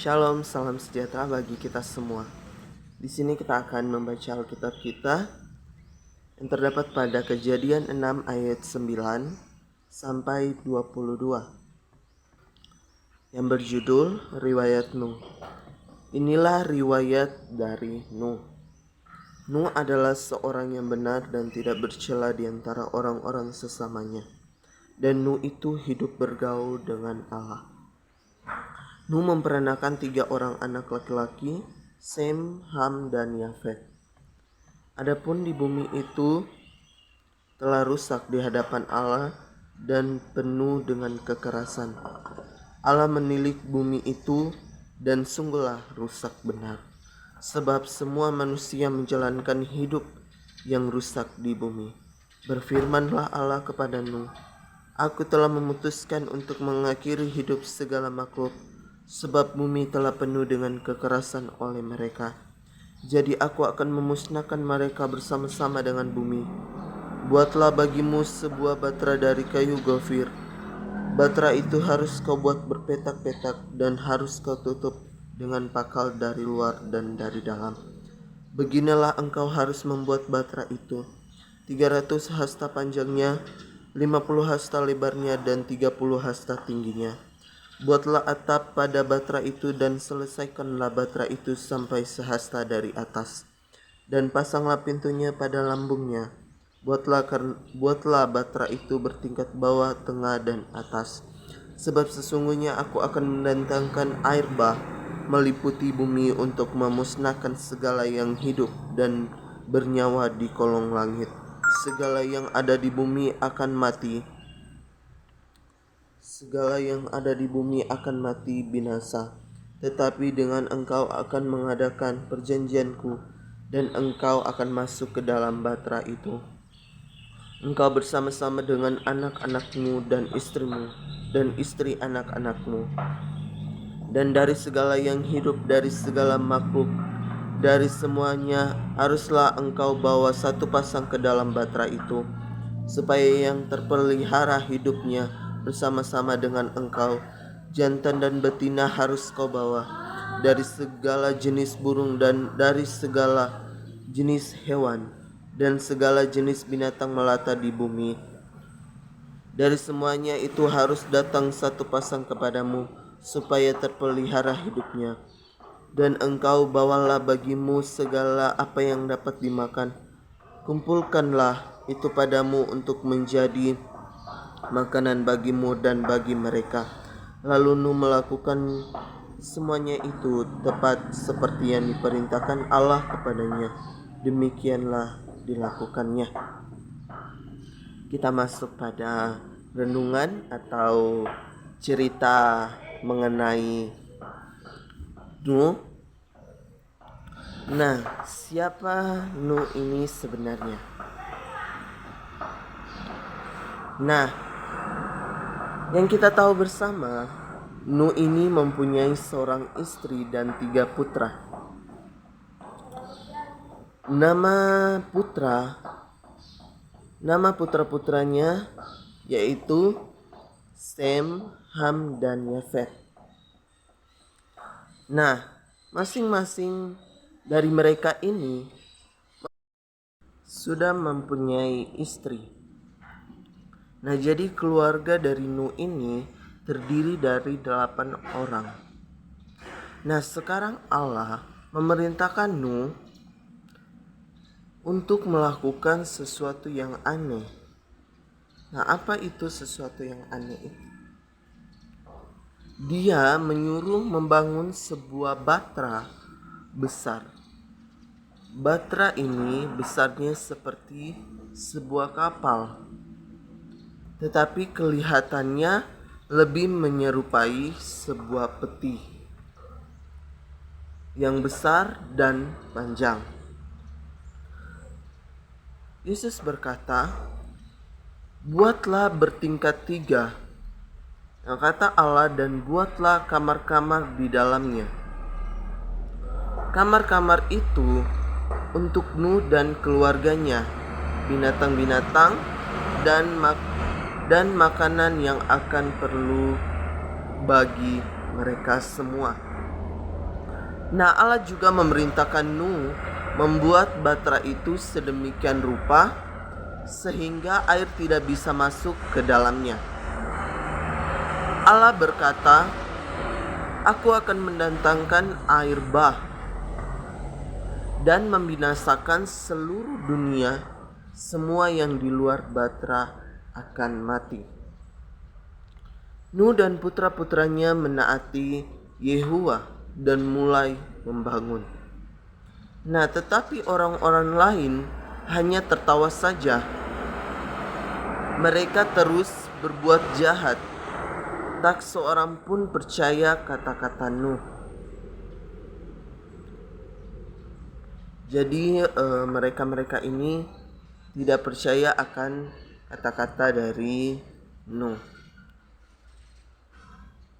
Shalom, salam sejahtera bagi kita semua. Di sini kita akan membaca Alkitab kita yang terdapat pada Kejadian 6 ayat 9 sampai 22 yang berjudul Riwayat Nuh. Inilah riwayat dari Nuh. Nuh adalah seorang yang benar dan tidak bercela di antara orang-orang sesamanya. Dan Nuh itu hidup bergaul dengan Allah. Nuh memperanakan 3 orang anak laki-laki, Sem, Ham, dan Yafet. Adapun di bumi itu telah rusak di hadapan Allah dan penuh dengan kekerasan. Allah menilik bumi itu dan sungguhlah rusak benar. Sebab semua manusia menjalankan hidup yang rusak di bumi. Berfirmanlah Allah kepada Nuh, Aku telah memutuskan untuk mengakhiri hidup segala makhluk, sebab bumi telah penuh dengan kekerasan oleh mereka. Jadi aku akan memusnahkan mereka bersama-sama dengan bumi. Buatlah bagimu sebuah batra dari kayu gofir. Batra itu harus kau buat berpetak-petak dan harus kau tutup dengan pakal dari luar dan dari dalam. Beginilah engkau harus membuat batra itu. 300 hasta panjangnya, 50 hasta lebarnya, dan 30 hasta tingginya. Buatlah atap pada batra itu dan selesaikanlah batra itu sampai sehasta dari atas. Dan pasanglah pintunya pada lambungnya. Buatlah batra itu bertingkat bawah, tengah, dan atas. Sebab sesungguhnya aku akan mendatangkan air bah meliputi bumi untuk memusnahkan segala yang hidup dan bernyawa di kolong langit. Segala yang ada di bumi akan mati. Segala yang ada di bumi akan mati binasa. Tetapi dengan engkau akan mengadakan perjanjianku, dan engkau akan masuk ke dalam batra itu. Engkau bersama-sama dengan anak-anakmu dan istrimu, dan istri anak-anakmu. Dan dari segala yang hidup, dari segala makhluk, dari semuanya haruslah engkau bawa satu pasang ke dalam batra itu, supaya yang terpelihara hidupnya bersama-sama dengan engkau, jantan dan betina harus kau bawa, dari segala jenis burung dan dari segala jenis hewan, dan segala jenis binatang melata di bumi. Dari semuanya itu harus datang satu pasang kepadamu, supaya terpelihara hidupnya. Dan engkau bawalah bagimu segala apa yang dapat dimakan. Kumpulkanlah itu padamu untuk menjadi makanan bagimu dan bagi mereka. Lalu Nuh melakukan semuanya itu tepat seperti yang diperintahkan Allah kepadanya. Demikianlah dilakukannya. Kita masuk pada renungan atau cerita mengenai Nuh. Nah, siapa Nuh ini sebenarnya? Nah, yang kita tahu bersama, Nuh ini mempunyai seorang istri dan 3 putra. Nama putra-putranya yaitu Sem, Ham, dan Yafet. Nah, masing-masing dari mereka ini sudah mempunyai istri. Nah, jadi keluarga dari Nuh ini terdiri dari 8 orang. Nah, sekarang Allah memerintahkan Nuh untuk melakukan sesuatu yang aneh. Nah, apa itu sesuatu yang aneh itu? Dia menyuruh membangun sebuah batra besar. Batra ini besarnya seperti sebuah kapal, tetapi kelihatannya lebih menyerupai sebuah peti yang besar dan panjang. Yesus berkata, buatlah bertingkat 3, kata Allah, dan buatlah kamar-kamar di dalamnya. Kamar-kamar itu untuk Nuh dan keluarganya, binatang-binatang dan makanan yang akan perlu bagi mereka semua. Nah, Allah juga memerintahkan Nuh membuat batra itu sedemikian rupa sehingga air tidak bisa masuk ke dalamnya. Allah berkata, "Aku akan mendatangkan air bah dan membinasakan seluruh dunia, semua yang di luar batra akan mati." Nuh dan putra-putranya menaati Yehuwa dan mulai membangun. Nah, tetapi orang-orang lain hanya tertawa saja. Mereka terus berbuat jahat. Tak seorang pun percaya kata-kata Nuh. Jadi mereka-mereka ini tidak percaya akan kata-kata dari Nuh.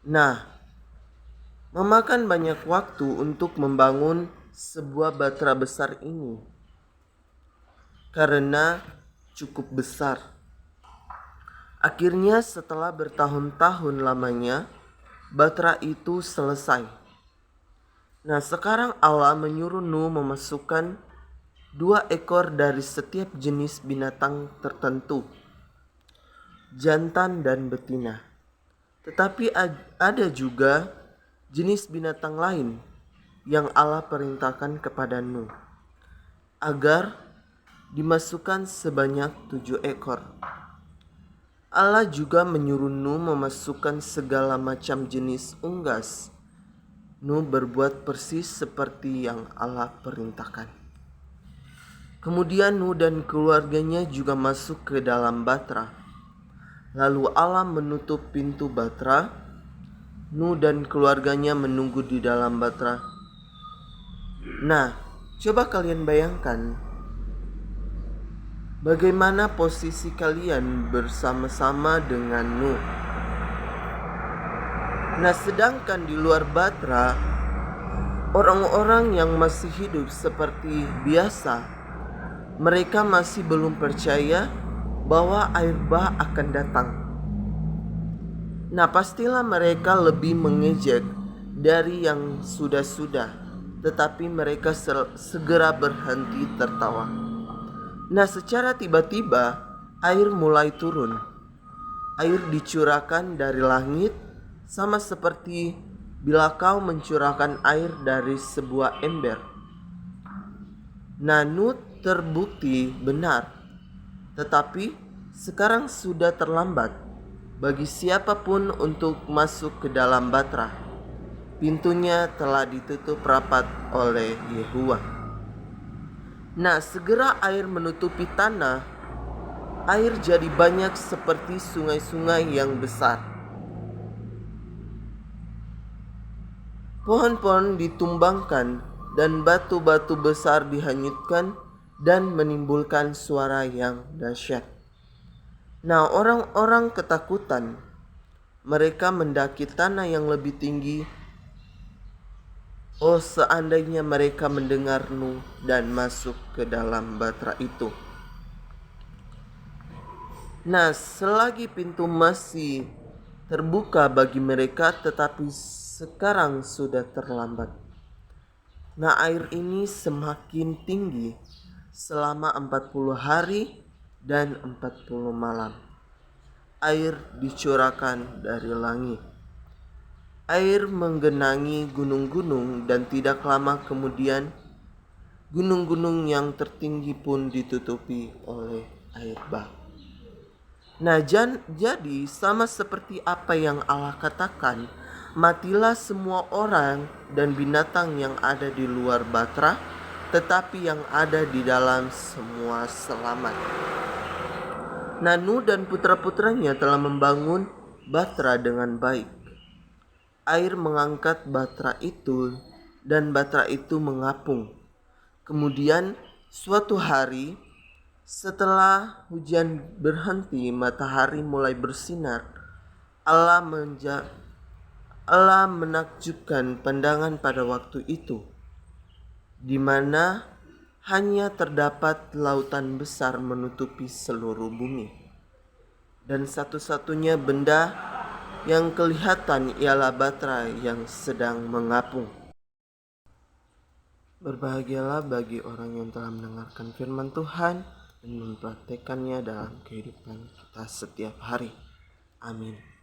Nah, memakan banyak waktu untuk membangun sebuah batra besar ini karena cukup besar. Akhirnya setelah bertahun-tahun lamanya, batra itu selesai. Nah, sekarang Allah menyuruh Nuh memasukkan 2 ekor dari setiap jenis binatang tertentu, jantan dan betina. Tetapi ada juga jenis binatang lain yang Allah perintahkan kepada Nuh agar dimasukkan sebanyak 7 ekor. Allah juga menyuruh Nuh memasukkan segala macam jenis unggas. Nuh berbuat persis seperti yang Allah perintahkan. Kemudian Nuh dan keluarganya juga masuk ke dalam batra. Lalu Allah menutup pintu batra. Nuh dan keluarganya menunggu di dalam batra. Nah, coba kalian bayangkan bagaimana posisi kalian bersama-sama dengan Nuh. Nah, sedangkan di luar batra, orang-orang yang masih hidup seperti biasa, mereka masih belum percaya bahwa air bah akan datang. Nah, pastilah mereka lebih mengejek dari yang sudah-sudah, tetapi mereka segera berhenti tertawa. Nah, secara tiba-tiba air mulai turun. Air dicurahkan dari langit, sama seperti bila kau mencurahkan air dari sebuah ember. Nah, Nuh terbukti benar. Tetapi sekarang sudah terlambat bagi siapapun untuk masuk ke dalam batra. Pintunya telah ditutup rapat oleh Yehuwa. Nah, segera air menutupi tanah. Air jadi banyak seperti sungai-sungai yang besar. Pohon-pohon ditumbangkan dan batu-batu besar dihanyutkan dan menimbulkan suara yang dahsyat. Nah, orang-orang ketakutan. Mereka mendaki tanah yang lebih tinggi. Oh, seandainya mereka mendengar Nuh dan masuk ke dalam batra itu. Nah, selagi pintu masih terbuka bagi mereka, tetapi sekarang sudah terlambat. Nah, air ini semakin tinggi selama 40 hari dan 40 malam. Air dicurahkan dari langit. Air menggenangi gunung-gunung dan tidak lama kemudian gunung-gunung yang tertinggi pun ditutupi oleh air bah. Nah, jadi sama seperti apa yang Allah katakan, matilah semua orang dan binatang yang ada di luar batra, tetapi yang ada di dalam semua selamat. Nah, Nuh dan putra-putranya telah membangun batra dengan baik. Air mengangkat batra itu dan batra itu mengapung. Kemudian suatu hari setelah hujan berhenti, matahari mulai bersinar. Allah menakjubkan pandangan pada waktu itu, di mana hanya terdapat lautan besar menutupi seluruh bumi. Dan satu-satunya benda yang kelihatan ialah batra yang sedang mengapung. Berbahagialah bagi orang yang telah mendengarkan firman Tuhan dan mempraktekannya dalam kehidupan kita setiap hari. Amin.